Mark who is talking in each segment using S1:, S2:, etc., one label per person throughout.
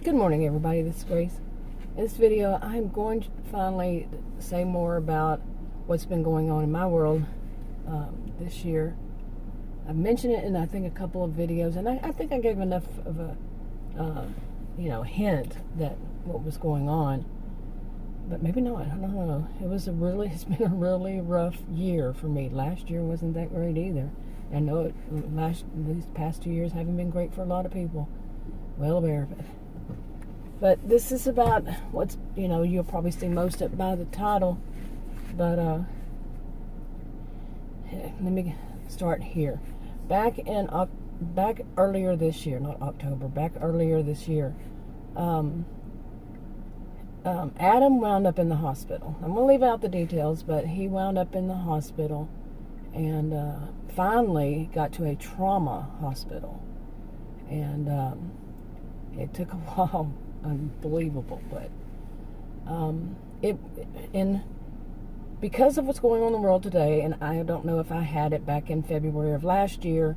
S1: Good morning, everybody. This is Grace. In this video, I'm going to finally say more about what's been going on in my world this year. I've mentioned it in, I think, a couple of videos, and I think I gave enough of a, hint that what was going on. But maybe not. I don't know. It's been a really rough year for me. Last year wasn't that great either. I know these past 2 years haven't been great for a lot of people. Well aware of it. But this is about what's, you'll probably see most of it by the title. But let me start here. Back earlier this year, not October, back earlier this year, Adam wound up in the hospital. I'm going to leave out the details, but he wound up in the hospital and finally got to a trauma hospital. And it took a while, unbelievable, but because of what's going on in the world today, and I don't know if I had it back in February of last year,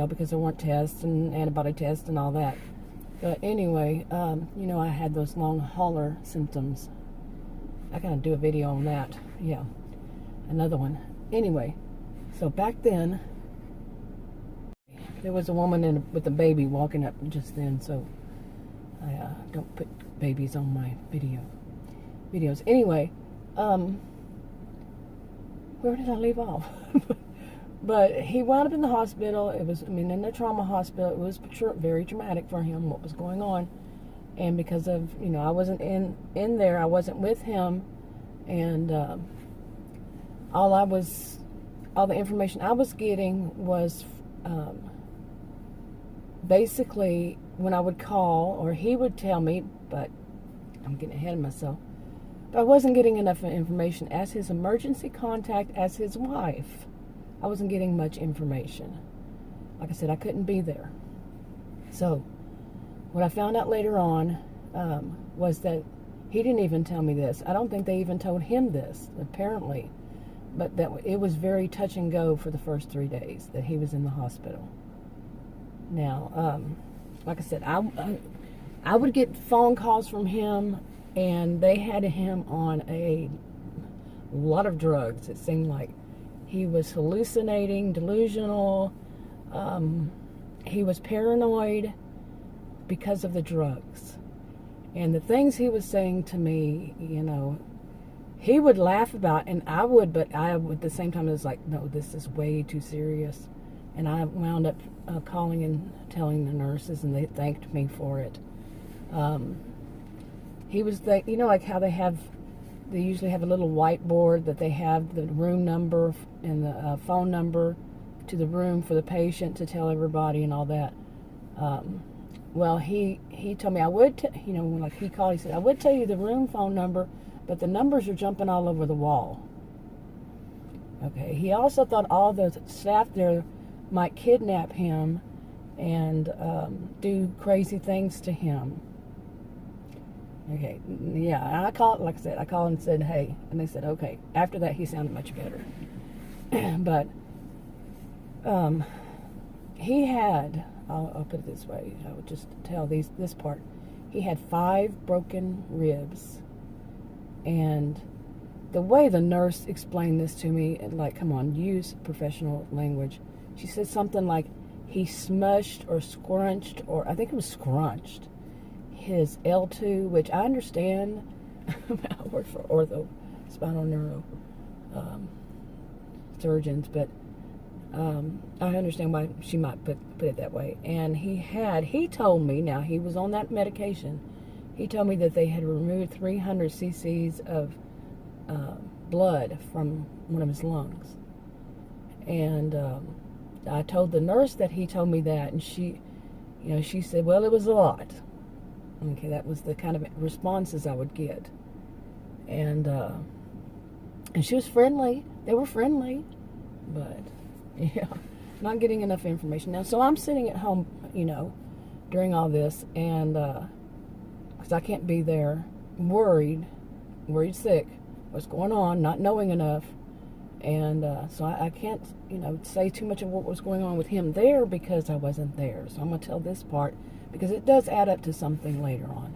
S1: because there weren't tests and antibody tests and all that. But anyway, I had those long hauler symptoms. I gotta do a video on that. Yeah, another one. Anyway, so back then, there was a woman with a baby walking up just then, so I don't put babies on my videos. Anyway, where did I leave off? But he wound up in the hospital. In the trauma hospital. It was very traumatic for him, what was going on. And because of, I wasn't in there, I wasn't with him, and all the information I was getting was basically when I would call, or he would tell me, but I'm getting ahead of myself, but I wasn't getting enough information as his emergency contact, as his wife. I wasn't getting much information. Like I said, I couldn't be there. So what I found out later on was that he didn't even tell me this. I don't think they even told him this, apparently. But that it was very touch and go for the first 3 days that he was in the hospital. Now, like I said, I would get phone calls from him, and they had him on a lot of drugs. It seemed like he was hallucinating, delusional. He was paranoid because of the drugs. And the things he was saying to me, he would laugh about, and I would, but I would at the same time, it was like, no, this is way too serious. And I wound up calling and telling the nurses, and they thanked me for it. He was, like how they usually have a little whiteboard that they have the room number and the phone number to the room for the patient to tell everybody and all that. Well, he told me I would, like he called, he said, I would tell you the room phone number, but the numbers are jumping all over the wall. Okay. He also thought all the staff there might kidnap him and do crazy things to him. Okay, yeah, I called and said, hey, and they said, okay. After that, he sounded much better. But he had, I'll put it this way, I would just tell this part. He had 5 broken ribs. And the way the nurse explained this to me, like, come on, use professional language. She said something like he smushed or scrunched, or I think it was scrunched, his L2, which I understand. I work for ortho, spinal neuro surgeons, but I understand why she might put it that way. And he told me, now he was on that medication, he told me that they had removed 300 cc's of blood from one of his lungs. And I told the nurse that he told me that, and she said, well, it was a lot. Okay, that was the kind of responses I would get. And she was friendly. They were friendly. But, yeah, not getting enough information. Now, so I'm sitting at home, during all this, and because I can't be there, worried sick, what's going on, not knowing enough. And so I can't, say too much of what was going on with him there because I wasn't there. So I'm going to tell this part. because it does add up to something later on.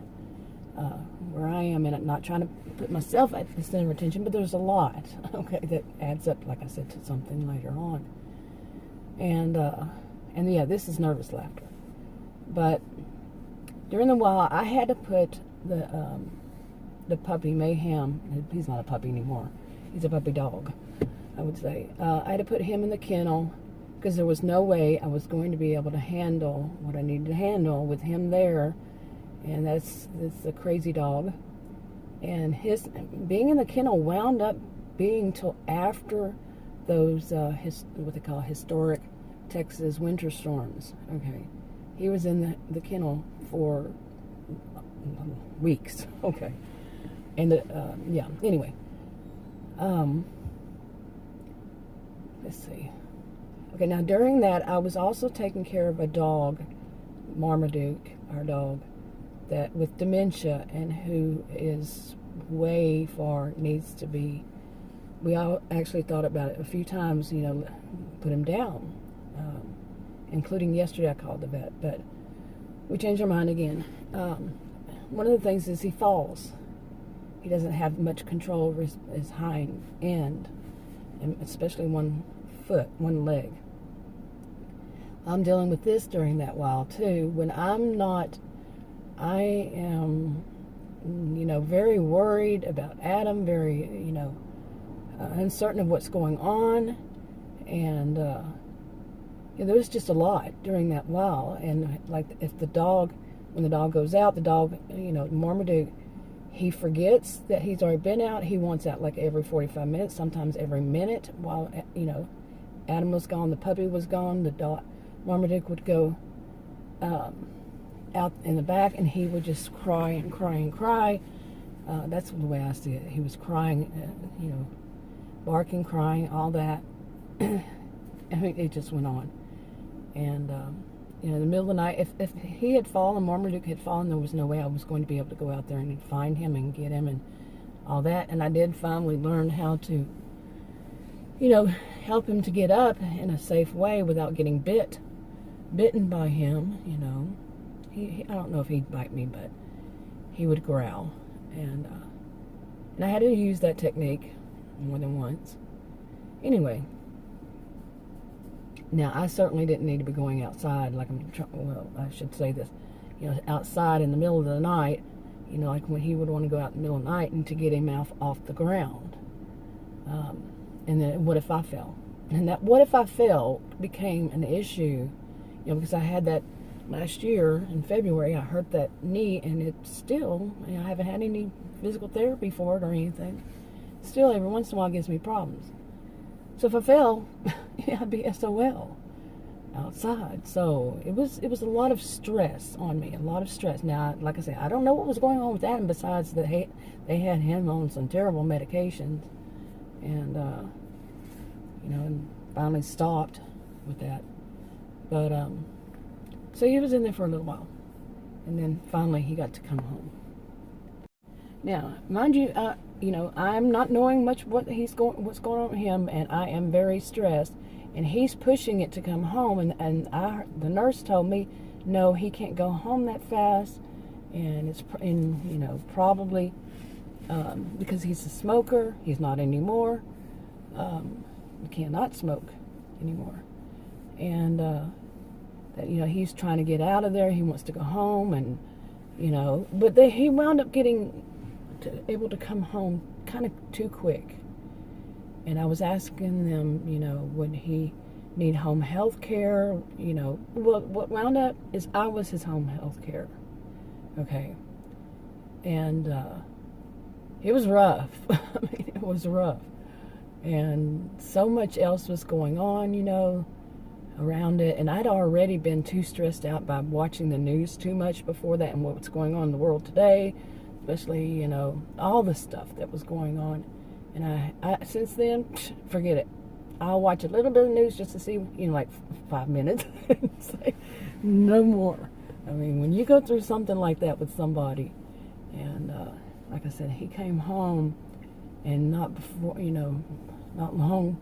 S1: Where I am in it, not trying to put myself at the center of attention, but there's a lot, okay, that adds up, like I said, to something later on. And yeah, this is nervous laughter. But during the while, I had to put the puppy Mayhem. He's not a puppy anymore. He's a puppy dog, I would say. I had to put him in the kennel because there was no way I was going to be able to handle what I needed to handle with him there. And that's a crazy dog. And his being in the kennel wound up being till after those what they call historic Texas winter storms. Okay, he was in the kennel for weeks. Okay, and yeah. Anyway, let's see. Okay, now during that, I was also taking care of a dog, Marmaduke, our dog, that with dementia and who is way far needs to be. We all actually thought about it a few times, put him down, including yesterday I called the vet, but we changed our mind again. One of the things is he falls. He doesn't have much control over his hind end, and especially one leg. I'm dealing with this during that while too. When I am, very worried about Adam, very, uncertain of what's going on, and there was just a lot during that while. And like when the dog goes out, the dog, Marmaduke, he forgets that he's already been out. He wants out like every 45 minutes, sometimes every minute. While Adam was gone, the puppy was gone, the dog, Marmaduke would go out in the back, and he would just cry and cry and cry. That's the way I see it. He was crying, barking, crying, all that. I mean, it just went on. And in the middle of the night, if he had fallen, Marmaduke had fallen, there was no way I was going to be able to go out there and find him and get him and all that. And I did finally learn how to, help him to get up in a safe way without getting bitten by him. He I don't know if he'd bite me, but he would growl, and I had to use that technique more than once. Anyway, now I certainly didn't need to be going outside I should say this, outside in the middle of the night, like when he would want to go out in the middle of the night and to get him off the ground. And then what if I fell? And that what if I fell became an issue, because I had that last year in February. I hurt that knee, and it still, I haven't had any physical therapy for it or anything. Still, every once in a while, it gives me problems. So if I fell, I'd be SOL outside. So it was a lot of stress on me, a lot of stress. Now, like I said, I don't know what was going on with Adam besides that they had him on some terrible medications, and and finally stopped with that. But so he was in there for a little while, and then finally he got to come home. Now, mind you, I'm not knowing much what's going on with him, and I am very stressed. And he's pushing it to come home, and the nurse told me, no, he can't go home that fast, and it's probably because he's a smoker. He's not anymore. He cannot smoke anymore, and that he's trying to get out of there. He wants to go home, and but he wound up able to come home kind of too quick. And I was asking them, would he need home health care? What wound up is I was his home health care. Okay. And it was rough. I mean, it was rough. And so much else was going on, around it. And I'd already been too stressed out by watching the news too much before that, and what's going on in the world today, especially, all the stuff that was going on. And I since then, forget it. I'll watch a little bit of news just to see, like 5 minutes. It's like, no more. I mean, when you go through something like that with somebody, and like I said, he came home, and not before, not long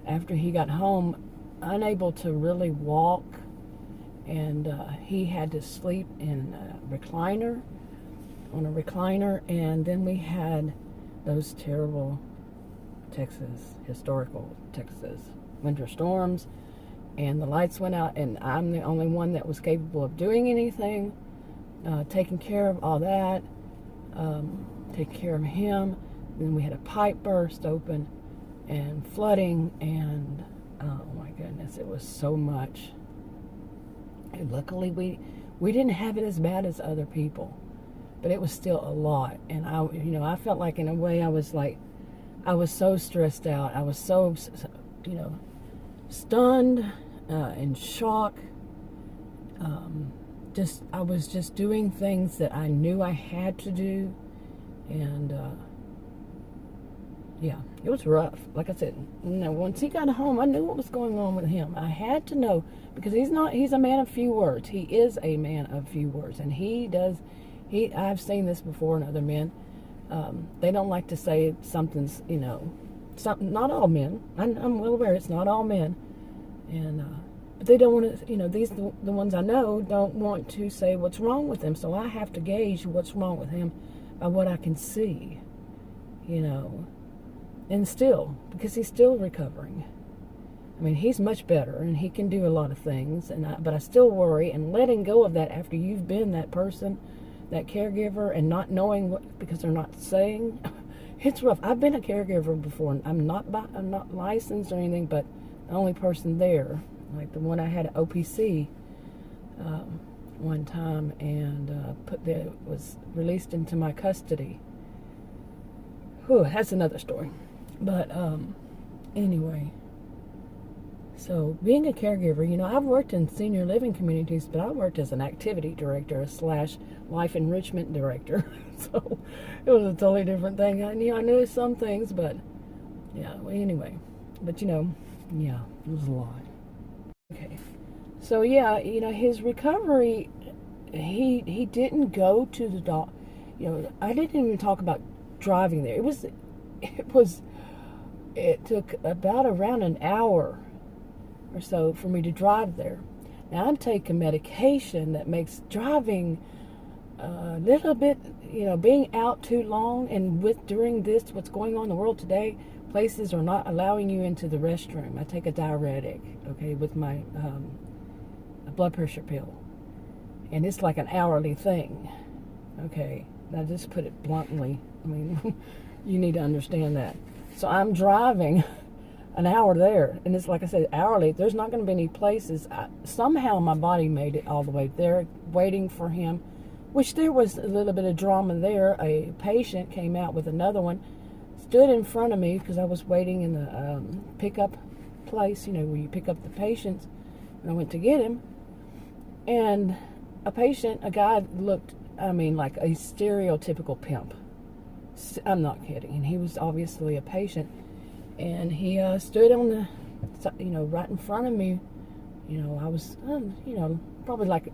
S1: after he got home, unable to really walk and he had to sleep in a recliner, on a recliner, and then we had those terrible historical Texas winter storms, and the lights went out, and I'm the only one that was capable of doing anything, taking care of all that, taking care of him. Then we had a pipe burst open, and flooding, and oh my goodness, it was so much. And luckily we didn't have it as bad as other people, but it was still a lot. And I felt like, in a way, I was so stressed out. I was so, stunned, in shock. I was just doing things that I knew I had to do, and yeah, it was rough. Like I said, once he got home, I knew what was going on with him. I had to know, because he's a man of few words. He is a man of few words, and I've seen this before in other men. They don't like to say something's, not all men. I'm well aware it's not all men, and but they don't want to, the ones I know don't want to say what's wrong with him. So I have to gauge what's wrong with him by what I can see, and still, because he's still recovering. I mean, he's much better, and he can do a lot of things, but I still worry, and letting go of that after you've been that person, that caregiver, and not knowing what, because they're not saying. It's rough. I've been a caregiver before, and I'm not licensed or anything, but the only person there, like the one I had at OPC one time, and was released into my custody. Whew, that's another story. But anyway, so being a caregiver, I've worked in senior living communities, but I worked as an activity director / life enrichment director. So it was a totally different thing. I knew some things, but yeah, well, anyway. But yeah, it was a lot. Okay. So yeah, his recovery, he didn't go to the doc. I didn't even talk about driving there. It took about around an hour or so for me to drive there. Now, I'm taking medication that makes driving a little bit, being out too long, and during what's going on in the world today, places are not allowing you into the restroom. I take a diuretic, okay, with my blood pressure pill, and it's like an hourly thing, okay. Now, just put it bluntly. I mean, you need to understand that. So I'm driving an hour there, and it's like I said, hourly. There's not going to be any places. Somehow my body made it all the way there, waiting for him, which there was a little bit of drama there. A patient came out with another one, stood in front of me, because I was waiting in the pickup place, where you pick up the patients, and I went to get him, and a guy looked, like a stereotypical pimp. I'm not kidding. And he was obviously a patient, and he stood on the, right in front of me. I was, probably like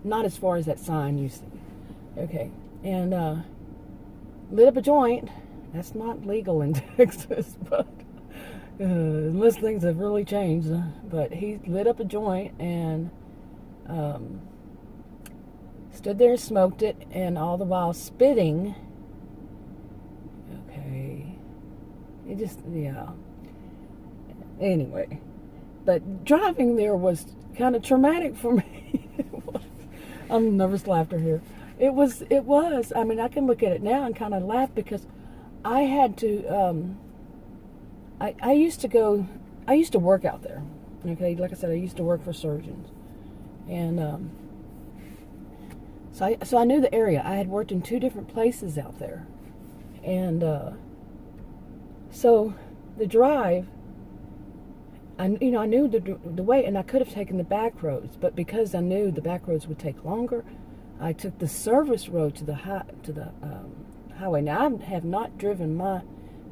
S1: not as far as that sign you see. Okay, and lit up a joint. That's not legal in Texas, but unless things have really changed. But he lit up a joint and stood there and smoked it, and all the while spitting. It just, yeah. Anyway, but driving there was kind of traumatic for me. I'm nervous laughter here. It was. I can look at it now and kind of laugh, because I had to, I used to work out there. Okay, like I said, I used to work for surgeons. And so I knew the area. I had worked in 2 different places out there. And so the drive, I knew the way, and I could have taken the back roads, but because I knew the back roads would take longer, I took the service road to the highway. Now, I have not driven my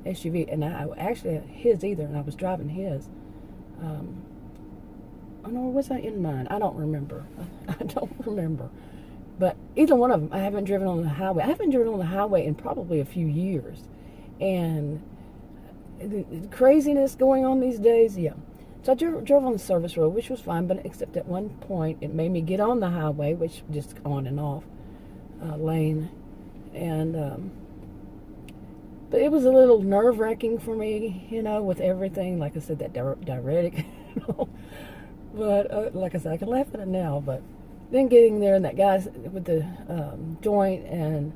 S1: SUV, and I actually had his either, and I was driving his. Oh no, was I in mine? I don't remember. I don't remember. But either one of them, I haven't driven on the highway. I haven't driven on the highway in probably a few years. And the craziness going on these days, yeah. So I drove on the service road, which was fine, but except at one point it made me get on the highway, which just on and off lane, and but it was a little nerve-wracking for me, with everything. Like I said, that diuretic, But like I said, I can laugh at it now. But then getting there and that guy with the joint, and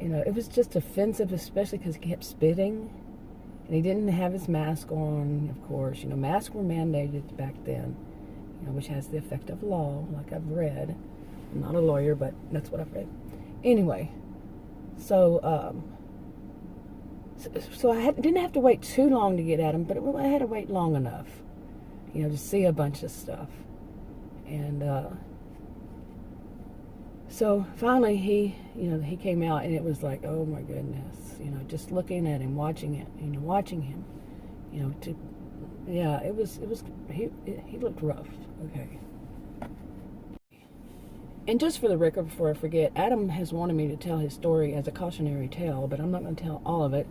S1: it was just offensive, especially because he kept spitting. And he didn't have his mask on, of course. Masks were mandated back then, which has the effect of law, like I've read. I'm not a lawyer, but that's what I've read. Anyway, so I didn't have to wait too long to get at him, but I had to wait long enough, to see a bunch of stuff. And so finally he came out, and it was like, oh my goodness, just looking at him, watching him, it was he looked rough. Okay. And just for the record, before I forget, Adam has wanted me to tell his story as a cautionary tale, but I'm not going to tell all of it.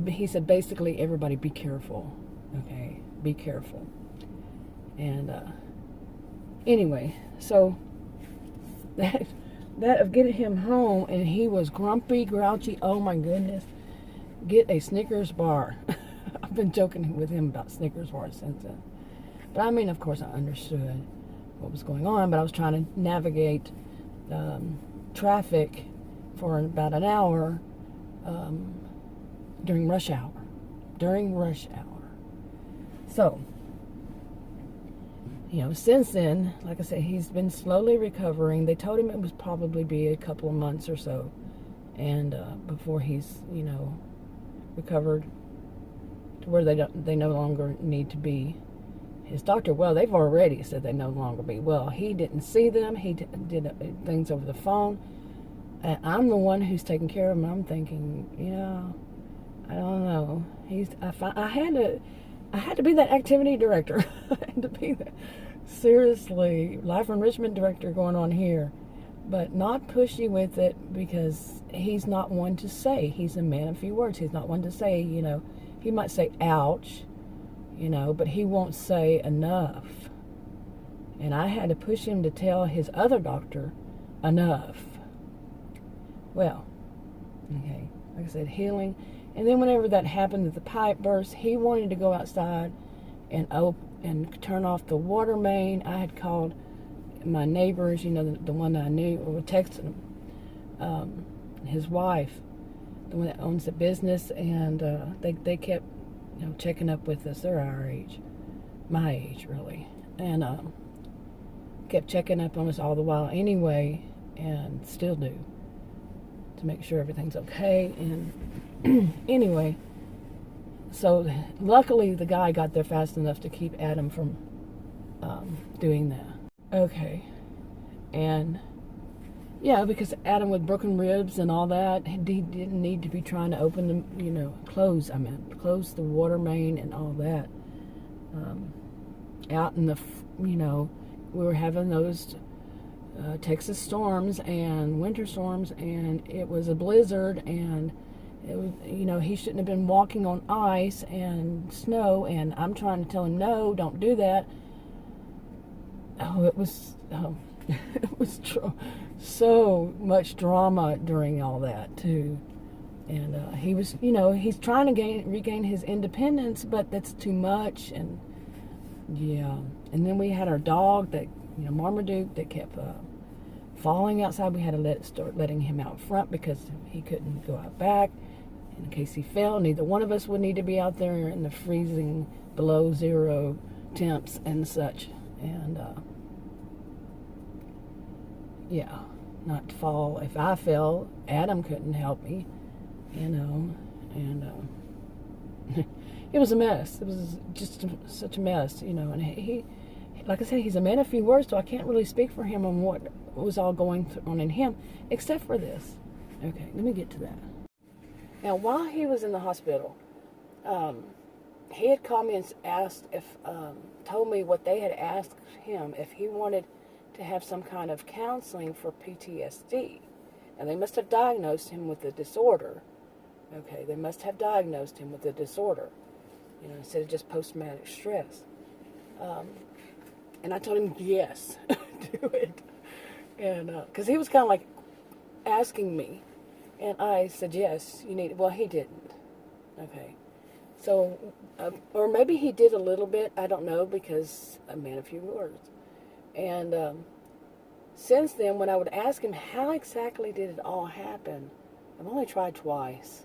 S1: He said basically, everybody be careful. Okay, be careful. And anyway, so that of getting him home, and he was grumpy, grouchy. Oh my goodness, get a Snickers bar. I've been joking with him about Snickers bars since then. But I mean, of course, I understood what was going on, but I was trying to navigate traffic for about an hour during rush hour. So, since then, like I said, he's been slowly recovering. They told him it would probably be a couple of months or so, and before he's recovered to where they no longer need to be his doctor. Well, they've already said they no longer be. Well, he didn't see them. He did things over the phone. And I'm the one who's taking care of him. I'm thinking, I don't know. I had to be that activity director. I had to be that. Seriously, life enrichment director going on here. But not pushy with it, because he's not one to say. He's a man of few words. He's not one to say, he might say, ouch, but he won't say enough. And I had to push him to tell his other doctor enough. Well, okay, like I said, healing. And then whenever that happened, that the pipe burst, he wanted to go outside and turn off the water main. I had called my neighbors, the one that I knew, or texted him, his wife, the one that owns the business, and they kept checking up with us. They're our age, my age really, and kept checking up on us all the while anyway, and still do, to make sure everything's okay. And anyway, so luckily the guy got there fast enough to keep Adam from doing that. Okay. And yeah, because Adam with broken ribs and all that, he didn't need to be trying to open the, close the water main and all that. Out in the, we were having those Texas storms and winter storms, and it was a blizzard, and it was, he shouldn't have been walking on ice and snow, and I'm trying to tell him, no, don't do that. It was so much drama during all that too, and he was, he's trying to regain his independence, but that's too much. And yeah, and then we had our dog that, Marmaduke, that kept falling outside. We had to start letting him out front because he couldn't go out back. In case he fell, neither one of us would need to be out there in the freezing below zero temps and such. And yeah, not to fall. If I fell, Adam couldn't help me, and it was a mess. It was just such a mess, and he, like I said, he's a man of few words, so I can't really speak for him on what was all going on in him, except for this. Okay, let me get to that. Now, while he was in the hospital, he had called me and asked told me what they had asked him, if he wanted to have some kind of counseling for PTSD. And they must have diagnosed him with a disorder. Okay, they must have diagnosed him with a disorder. instead of just post-traumatic stress. And I told him, yes, do it. And because he was kind of like asking me, and I said, yes, you need it. Well, he didn't. Okay. So, or maybe he did a little bit, I don't know, because a man of few words. And since then, when I would ask him, how exactly did it all happen, I've only tried twice.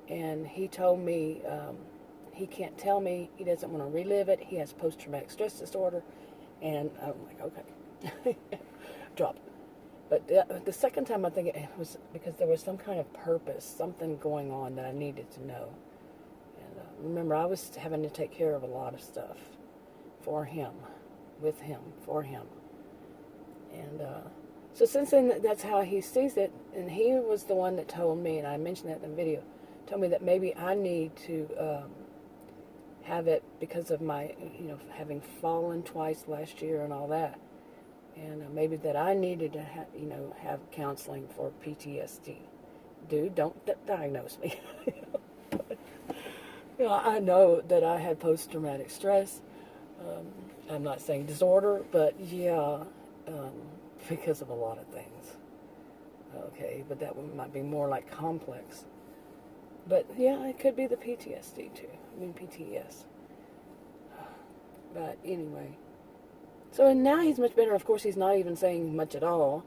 S1: And he told me he can't tell me. He doesn't want to relive it. He has post-traumatic stress disorder. And I'm like, okay. Drop it. But the second time, I think it was because there was some kind of purpose, something going on that I needed to know. And remember, I was having to take care of a lot of stuff for him, with him, for him. And so since then, that's how he sees it. And he was the one that told me, and I mentioned that in the video, told me that maybe I need to have it because of my, having fallen twice last year and all that. And maybe that I needed to have counseling for PTSD. Dude, don't diagnose me. I know that I had post-traumatic stress. I'm not saying disorder, but yeah, because of a lot of things. Okay, but that one might be more like complex. But yeah, it could be the PTSD too. PTS. But anyway. So now he's much better. Of course, he's not even saying much at all.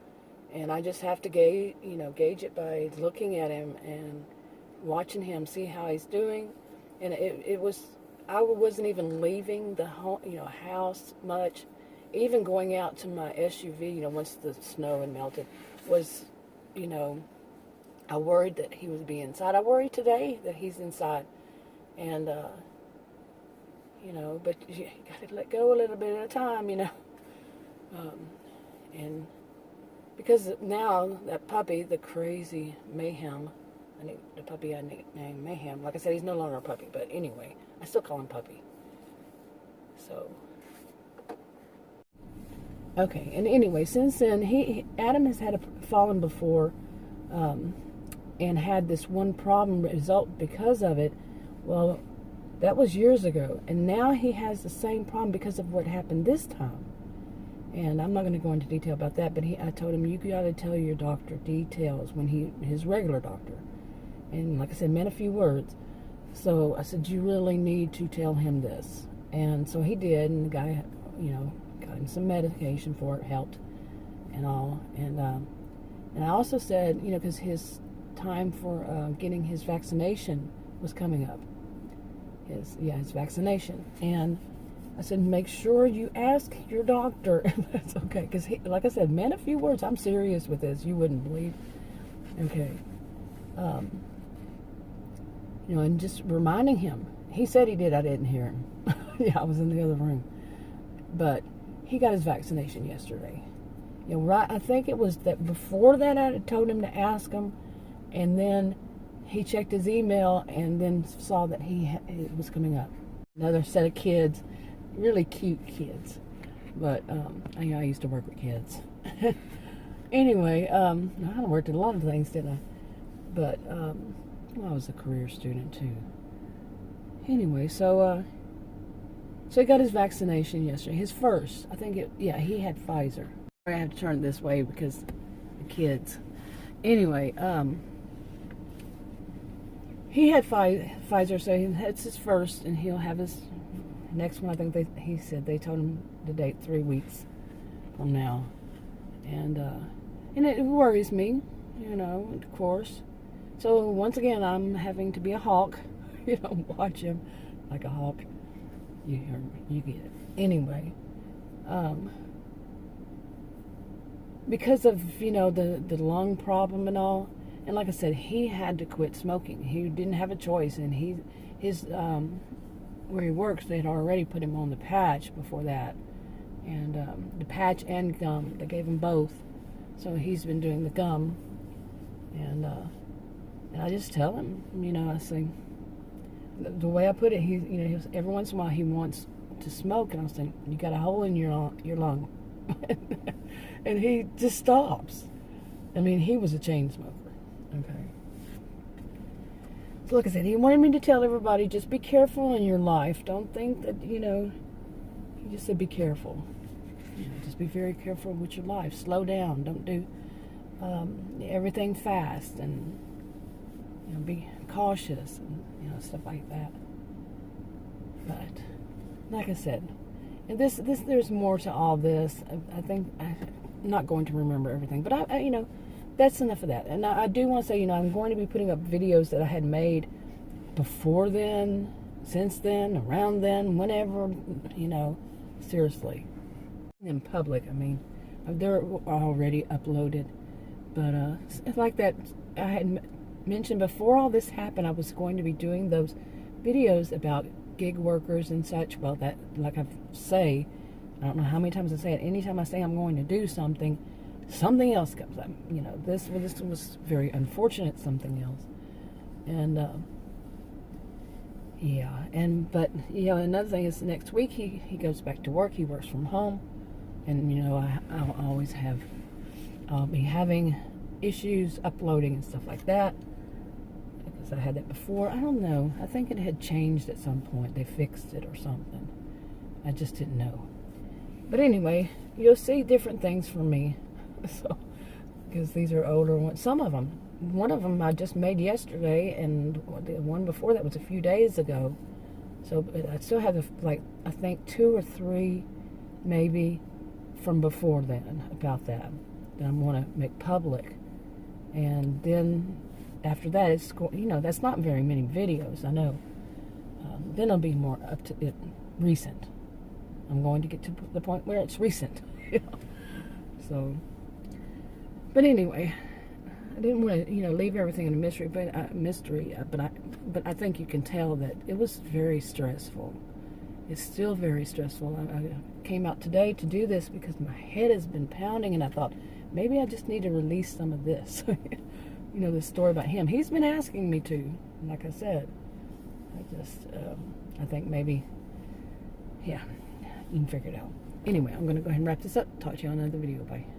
S1: And I just have to gauge it by looking at him and watching him, see how he's doing. And I wasn't even leaving the home, house much. Even going out to my SUV, once the snow had melted, was, I worried that he would be inside. I worry today that he's inside. And, but you got to let go a little bit at a time, and because now that puppy, the crazy Mayhem, the puppy I named Mayhem, like I said, he's no longer a puppy, but anyway, I still call him Puppy. So, okay, and anyway, since then, Adam has had fallen before, and had this one problem result because of it. Well, that was years ago, and now he has the same problem because of what happened this time. And I'm not going to go into detail about that, but I told him, you got to tell your doctor details when his regular doctor. And like I said, meant a few words. So I said, you really need to tell him this. And so he did, and the guy, got him some medication for it, helped, and all. And I also said, because his time for getting his vaccination was coming up. His vaccination. And I said, make sure you ask your doctor if that's okay. Because, like I said, meant a few words. I'm serious with this. You wouldn't believe. Okay. And just reminding him. He said he did. I didn't hear him. Yeah, I was in the other room. But he got his vaccination yesterday. Right. I think it was that before that I had told him to ask him. And then he checked his email and then saw that it was coming up. Another set of kids. Really cute kids. But I used to work with kids. Anyway, I worked at a lot of things, didn't I? But I was a career student too. Anyway, so he got his vaccination yesterday. His first. I think he had Pfizer. I have to turn it this way because the kids. Anyway, he had Pfizer, so it's his first, and he'll have his next one. I think he said they told him the date 3 weeks from now, and it worries me, of course. So once again, I'm having to be a hawk, watch him like a hawk. You heard me, you get it. Anyway, because of the lung problem and all. And like I said, he had to quit smoking. He didn't have a choice, and his where he works, they had already put him on the patch before that, and the patch and gum. They gave him both, so he's been doing the gum, and I just tell him, I say, the way I put it, he was, every once in a while he wants to smoke, and I was saying, you got a hole in your lung, and he just stops. He was a chain smoker. Okay. like I said, he wanted me to tell everybody, just be careful in your life. Don't think that, he just said be careful. Just be very careful with your life. Slow down. Don't do everything fast, and be cautious, and stuff like that. But like I said, and this there's more to all this. I think I'm not going to remember everything, but I that's enough of that. And I do want to say, I'm going to be putting up videos that I had made before then, since then, around then, whenever, seriously. In public, they're already uploaded. But like that, I had mentioned before all this happened, I was going to be doing those videos about gig workers and such. Well, that, like I say, I don't know how many times I say it. Anytime I say I'm going to do something, something else comes up. This was very unfortunate, something else. And but another thing is, next week he goes back to work. He works from home, and I'll always I'll be having issues uploading and stuff like that, because I had that before. I don't know. I think it had changed at some point. They fixed it or something. I just didn't know. But anyway, you'll see different things from me. So, because these are older ones. Some of them. One of them I just made yesterday, and the one before that was a few days ago. So I still have, I think 2 or 3 maybe from before then about that I want to make public. And then after that, it's that's not very many videos, I know. Then it'll be more up to it recent. I'm going to get to the point where it's recent. So, but anyway, I didn't want to leave everything in a mystery, but I think you can tell that it was very stressful. It's still very stressful. I came out today to do this because my head has been pounding, and I thought maybe I just need to release some of this. The story about him. He's been asking me to. Like I said, I think maybe, you can figure it out. Anyway, I'm going to go ahead and wrap this up. Talk to you on another video. Bye.